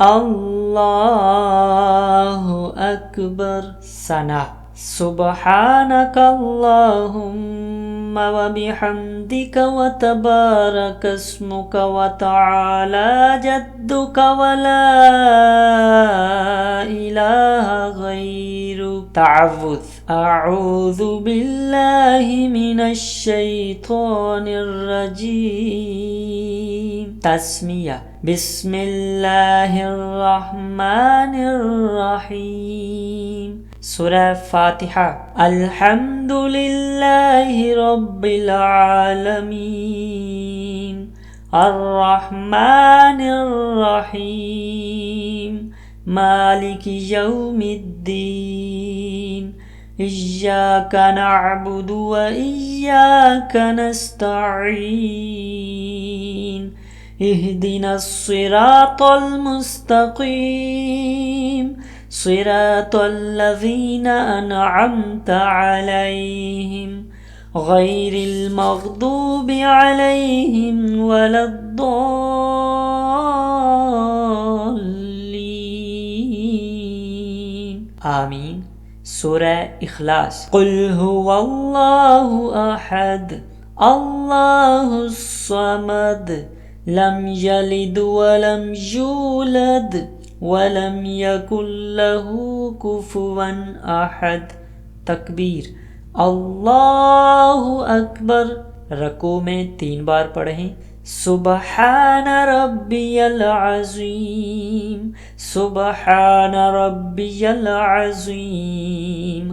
अल्लाहु अकबर। सना। सुब्हानकल्लाहुम्मा व बिहम्दिका व तबारकस्मुका व तआला जद्दुका व ला इलाहा गैरुक। तअव्वुज़। अऊज़ु बिल्लाहि मिनश शैतानिर रजीम। तस्मिया। बिस्मिल्लाहिर रहमानिर रहीम। सूरह फातिहा। अल्हम्दुलिल्लाहि रब्बिल आलमीन अर्रहमानिर रहीम मालिकि यौमिद्दीन इय्याका नअबुदु व इय्याका नस्तईन इहदिनस सिरातल मुस्तकीम सिरातल्लज़ीना अनअमता अलैहिम गैरिल मग़दूबि अलैहिम वलद्दॉल्लीन। आमीन। सूरह इखलास। कुल हुवल्लाहु अहद अल्लाहुस समद लम यलिद वलम यूलद वलम यकुल लहू कुफुवन अहद। तकबीर। अल्लाहु अकबर। रकू में 3 बार पढ़ें। सुबहान रब्बियल अज़ीम सुबहान रब्बियल अज़ीम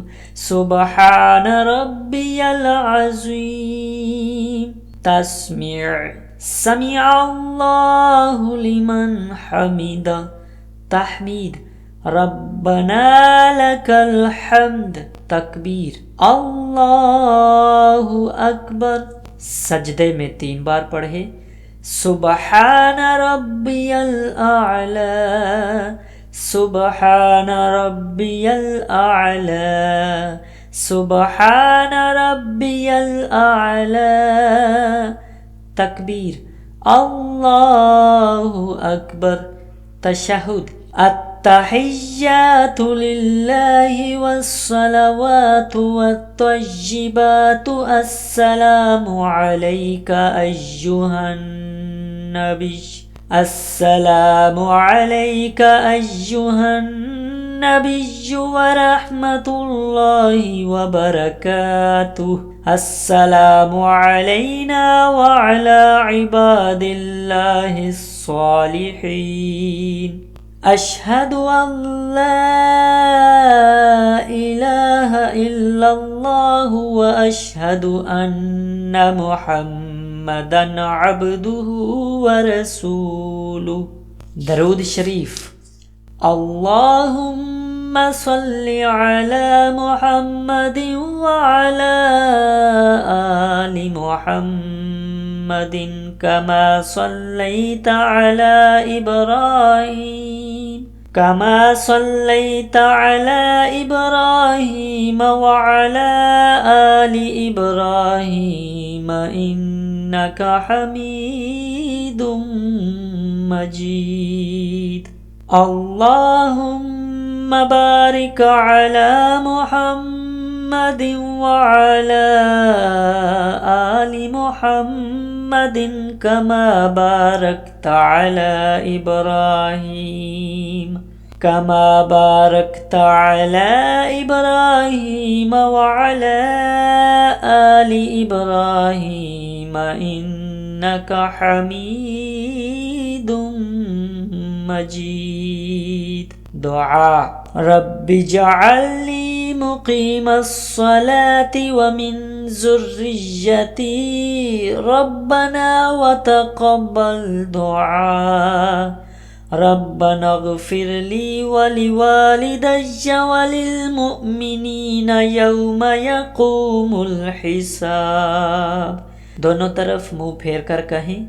सुबहान रब्बियल अज़ीम। तस्मीअ। समिअ अल्लाहु लिमन हमिदा। तहमीद। रब्बना लकल हम्द। तकबीर। अल्लाहु अकबर। सजदे में 3 बार पढ़े। सुबहान रब्बियल आला सुबहान रब्बियल आला सुबहान रब्बियल आला। तकबीर। अल्लाहु अकबर। तशहुद। अत्तहिय्यातु लिल्लाहि वस्सलावातु वत्तय्यिबातु अस्सलामु अलैका अय्युहन नबी अस्सलामु अलैका अय्युहन नबिय्यु व रहमतुल्लाहि व बरकातुहु अस्सलामु अलैना व अला इबादिल्लाहिस सालिहीन। अशहदु अल्ला इलाहा इल्लल्लाहु व अशहदु अन्ना मुहम्मदन अब्दुहु व रसूलुहु। दरूद शरीफ। अल्लाहुम्मा सल्लि अला मुहम्मदिन व अला आलि मुहम्मदिन कमा सल्लैता अला इब्राहीम व अला आलि इब्राहीम इन्नका हमीदुम मजीद। अल्लाहुम्मा बारिक अला मुहम्मदिन व अला आलि मुहम्मदिन कमा बारकता अला इब्राहीम व अला आलि इब्राहीम इन्नका हमीदुम मजीद। दुआ। रब्बि जअल्नी मुक़ीमस्सलाति व मिन ज़ुर्रिय्यती रब्बना व तक़ब्बल दुआ। रब्बना इग़फ़िर ली व लिवालिदैया व लिलमुअ्मिनीना यौमा यक़ूमुल हिसाब। दोनों तरफ मुंह फेर कर कहें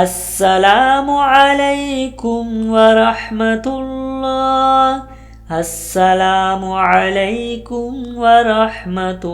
अस्सलामु अलैकुम व रहमतुल्लाह अस्सलामु अलैकुम व रहमतुल्लाह।